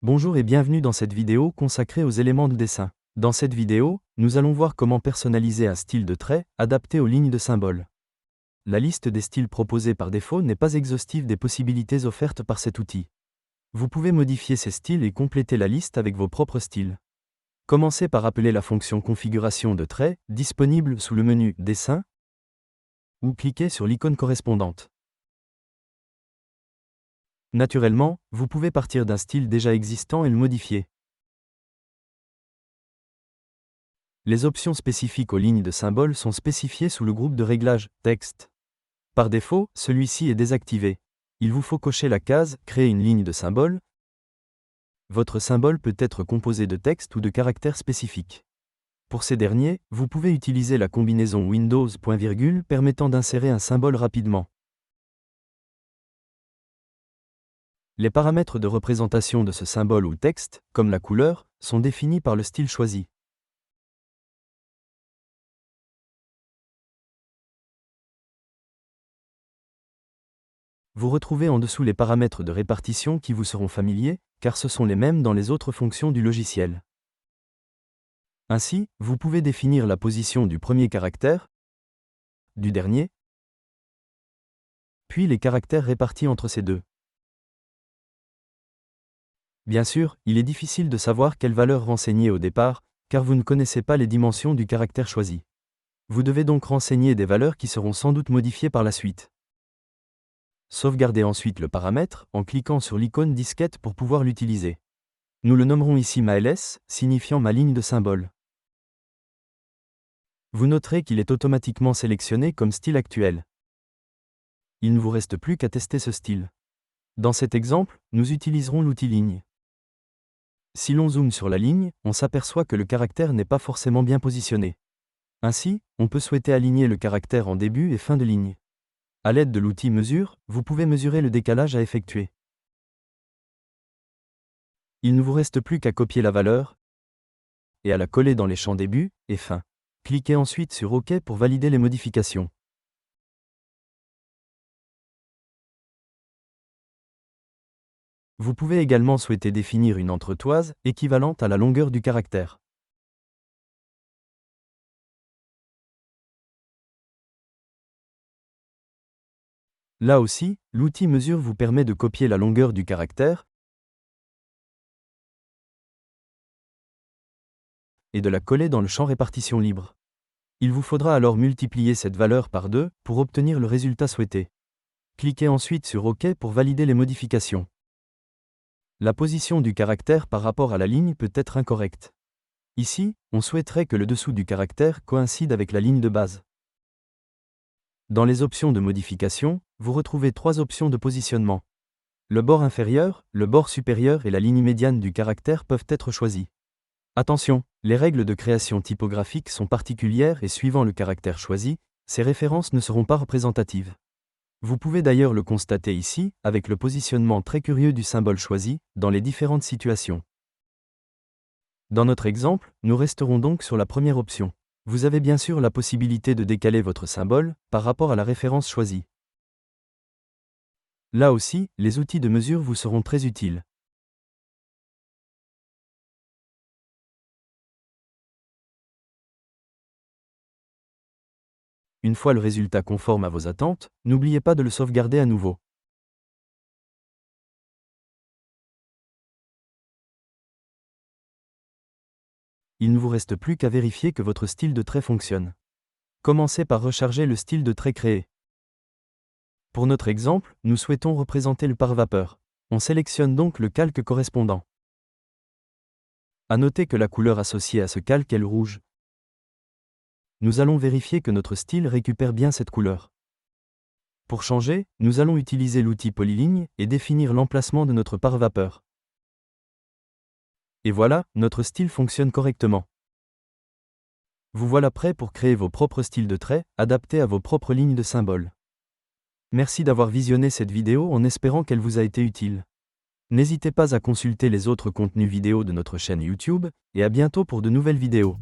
Bonjour et bienvenue dans cette vidéo consacrée aux éléments de dessin. Dans cette vidéo, nous allons voir comment personnaliser un style de trait adapté aux lignes de symboles. La liste des styles proposés par défaut n'est pas exhaustive des possibilités offertes par cet outil. Vous pouvez modifier ces styles et compléter la liste avec vos propres styles. Commencez par appeler la fonction configuration de trait, disponible sous le menu Dessin, ou cliquez sur l'icône correspondante. Naturellement, vous pouvez partir d'un style déjà existant et le modifier. Les options spécifiques aux lignes de symboles sont spécifiées sous le groupe de réglage « Texte ». Par défaut, celui-ci est désactivé. Il vous faut cocher la case « Créer une ligne de symbole ». Votre symbole peut être composé de texte ou de caractères spécifiques. Pour ces derniers, vous pouvez utiliser la combinaison Windows, permettant d'insérer un symbole rapidement. Les paramètres de représentation de ce symbole ou texte, comme la couleur, sont définis par le style choisi. Vous retrouvez en dessous les paramètres de répartition qui vous seront familiers, car ce sont les mêmes dans les autres fonctions du logiciel. Ainsi, vous pouvez définir la position du premier caractère, du dernier, puis les caractères répartis entre ces deux. Bien sûr, il est difficile de savoir quelle valeur renseigner au départ, car vous ne connaissez pas les dimensions du caractère choisi. Vous devez donc renseigner des valeurs qui seront sans doute modifiées par la suite. Sauvegardez ensuite le paramètre en cliquant sur l'icône disquette pour pouvoir l'utiliser. Nous le nommerons ici ma_ls, signifiant ma ligne de symbole. Vous noterez qu'il est automatiquement sélectionné comme style actuel. Il ne vous reste plus qu'à tester ce style. Dans cet exemple, nous utiliserons l'outil ligne. Si l'on zoome sur la ligne, on s'aperçoit que le caractère n'est pas forcément bien positionné. Ainsi, on peut souhaiter aligner le caractère en début et fin de ligne. À l'aide de l'outil Mesure, vous pouvez mesurer le décalage à effectuer. Il ne vous reste plus qu'à copier la valeur et à la coller dans les champs début et fin. Cliquez ensuite sur OK pour valider les modifications. Vous pouvez également souhaiter définir une entretoise équivalente à la longueur du caractère. Là aussi, l'outil Mesure vous permet de copier la longueur du caractère et de la coller dans le champ répartition libre. Il vous faudra alors multiplier cette valeur par 2 pour obtenir le résultat souhaité. Cliquez ensuite sur OK pour valider les modifications. La position du caractère par rapport à la ligne peut être incorrecte. Ici, on souhaiterait que le dessous du caractère coïncide avec la ligne de base. Dans les options de modification, vous retrouvez 3 options de positionnement. Le bord inférieur, le bord supérieur et la ligne médiane du caractère peuvent être choisis. Attention, les règles de création typographique sont particulières et suivant le caractère choisi, ces références ne seront pas représentatives. Vous pouvez d'ailleurs le constater ici, avec le positionnement très curieux du symbole choisi, dans les différentes situations. Dans notre exemple, nous resterons donc sur la première option. Vous avez bien sûr la possibilité de décaler votre symbole par rapport à la référence choisie. Là aussi, les outils de mesure vous seront très utiles. Une fois le résultat conforme à vos attentes, n'oubliez pas de le sauvegarder à nouveau. Il ne vous reste plus qu'à vérifier que votre style de trait fonctionne. Commencez par recharger le style de trait créé. Pour notre exemple, nous souhaitons représenter le pare-vapeur. On sélectionne donc le calque correspondant. À noter que la couleur associée à ce calque est le rouge. Nous allons vérifier que notre style récupère bien cette couleur. Pour changer, nous allons utiliser l'outil Polyligne et définir l'emplacement de notre pare-vapeur. Et voilà, notre style fonctionne correctement. Vous voilà prêt pour créer vos propres styles de traits, adaptés à vos propres lignes de symboles. Merci d'avoir visionné cette vidéo en espérant qu'elle vous a été utile. N'hésitez pas à consulter les autres contenus vidéo de notre chaîne YouTube, et à bientôt pour de nouvelles vidéos.